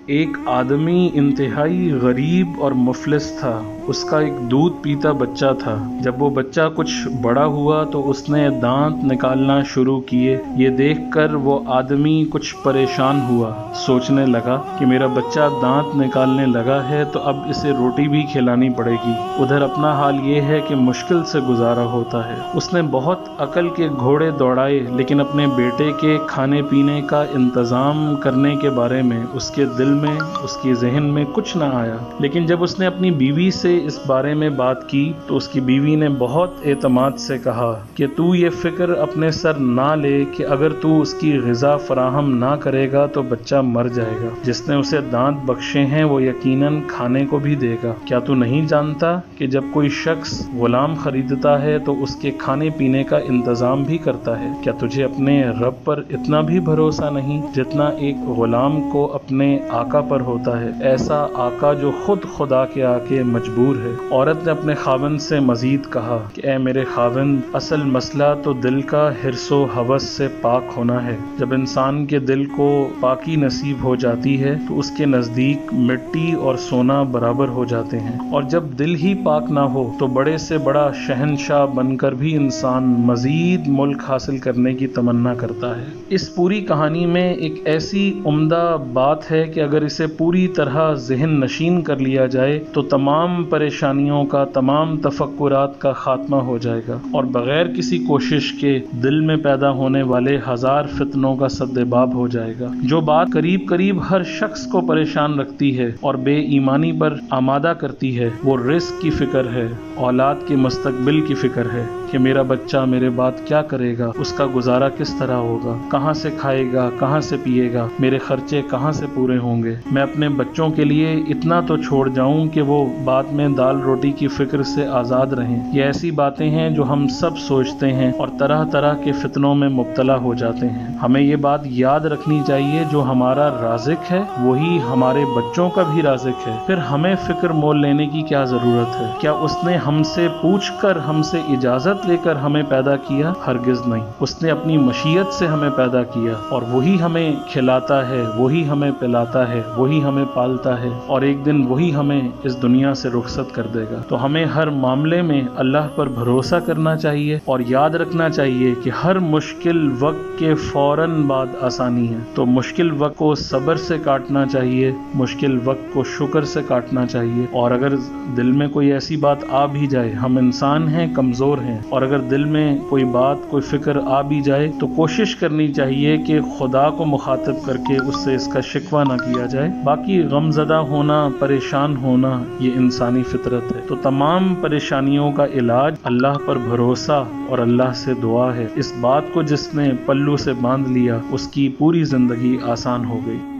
ایک آدمی انتہائی غریب اور مفلس تھا۔ اس کا ایک دودھ پیتا بچہ تھا۔ جب وہ بچہ کچھ بڑا ہوا تو اس نے دانت نکالنا شروع کیے۔ یہ دیکھ کر وہ آدمی کچھ پریشان ہوا، سوچنے لگا کہ میرا بچہ دانت نکالنے لگا ہے تو اب اسے روٹی بھی کھلانی پڑے گی۔ ادھر اپنا حال یہ ہے کہ مشکل سے گزارا ہوتا ہے۔ اس نے بہت عقل کے گھوڑے دوڑائے، لیکن اپنے بیٹے کے کھانے پینے کا انتظام کرنے کے بارے میں اس کے دل میں، اس کے ذہن میں کچھ نہ آیا۔ لیکن جب اس نے اپنی بیوی سے اس بارے میں بات کی تو اس کی بیوی نے بہت اعتماد سے کہا کہ تو یہ فکر اپنے سر نہ لے کہ اگر تو اس کی غذا فراہم نہ کرے گا تو بچہ مر جائے گا۔ جس نے اسے دانت بخشے ہیں وہ یقیناً کھانے کو بھی دے گا۔ کیا تو نہیں جانتا کہ جب کوئی شخص غلام خریدتا ہے تو اس کے کھانے پینے کا انتظام بھی کرتا ہے؟ کیا تجھے اپنے رب پر اتنا بھی بھروسہ نہیں جتنا ایک غلام کو اپنے آقا پر ہوتا ہے، ایسا آقا جو خود خدا کے آگے مجبور ہے؟ عورت نے اپنے خاوند سے مزید کہا کہ اے میرے خاوند، اصل مسئلہ تو دل کا حرص و ہوس سے پاک ہونا ہے۔ جب انسان کے دل کو پاکی نصیب ہو جاتی ہے تو اس کے نزدیک مٹی اور سونا برابر ہو جاتے ہیں، اور جب دل ہی پاک نہ ہو تو بڑے سے بڑا شہنشاہ بن کر بھی انسان مزید ملک حاصل کرنے کی تمنا کرتا ہے۔ اس پوری کہانی میں ایک ایسی عمدہ بات ہے کہ اگر اسے پوری طرح ذہن نشین کر لیا جائے تو تمام پریشانیوں کا، تمام تفکرات کا خاتمہ ہو جائے گا، اور بغیر کسی کوشش کے دل میں پیدا ہونے والے ہزار فتنوں کا سدباب ہو جائے گا۔ جو بات قریب قریب ہر شخص کو پریشان رکھتی ہے اور بے ایمانی پر آمادہ کرتی ہے، وہ رزق کی فکر ہے، اولاد کے مستقبل کی فکر ہے کہ میرا بچہ میرے بعد کیا کرے گا، اس کا گزارا کس طرح ہوگا، کہاں سے کھائے گا، کہاں سے پیے گا، میرے خرچے کہاں سے پورے ہوں گے، میں اپنے بچوں کے لیے اتنا تو چھوڑ جاؤں کہ وہ بعد میں دال روٹی کی فکر سے آزاد رہیں۔ یہ ایسی باتیں ہیں جو ہم سب سوچتے ہیں اور طرح طرح کے فتنوں میں مبتلا ہو جاتے ہیں۔ ہمیں یہ بات یاد رکھنی چاہیے، جو ہمارا رازق ہے وہی ہمارے بچوں کا بھی رازق ہے۔ پھر ہمیں فکر مول لینے کی کیا ضرورت ہے؟ کیا اس نے ہم سے پوچھ کر، ہم سے اجازت لے کر ہمیں پیدا کیا؟ ہرگز نہیں۔ اس نے اپنی مشیت سے ہمیں پیدا کیا، اور وہی ہمیں کھلاتا ہے، وہی ہمیں پلاتا ہے، وہی ہمیں پالتا ہے، اور ایک دن وہی ہمیں اس دنیا سے رخصت کر دے گا۔ تو ہمیں ہر معاملے میں اللہ پر بھروسہ کرنا چاہیے اور یاد رکھنا چاہیے کہ ہر مشکل وقت کے فوراً بعد آسانی ہے۔ تو مشکل وقت کو صبر سے کاٹنا چاہیے، مشکل وقت کو شکر سے کاٹنا چاہیے، اور اگر دل میں کوئی ایسی بات آ بھی جائے، ہم انسان ہیں، کمزور ہیں، اور اگر دل میں کوئی بات، کوئی فکر آ بھی جائے تو کوشش کرنی چاہیے کہ خدا کو مخاطب کر کے اس سے اس کا شکوہ نہ کیا جائے۔ باقی غم زدہ ہونا، پریشان ہونا، یہ انسانی فطرت ہے۔ تو تمام پریشانیوں کا علاج اللہ پر بھروسہ اور اللہ سے دعا ہے۔ اس بات کو جس نے پلو سے باندھ لیا، اس کی پوری زندگی آسان ہو گئی۔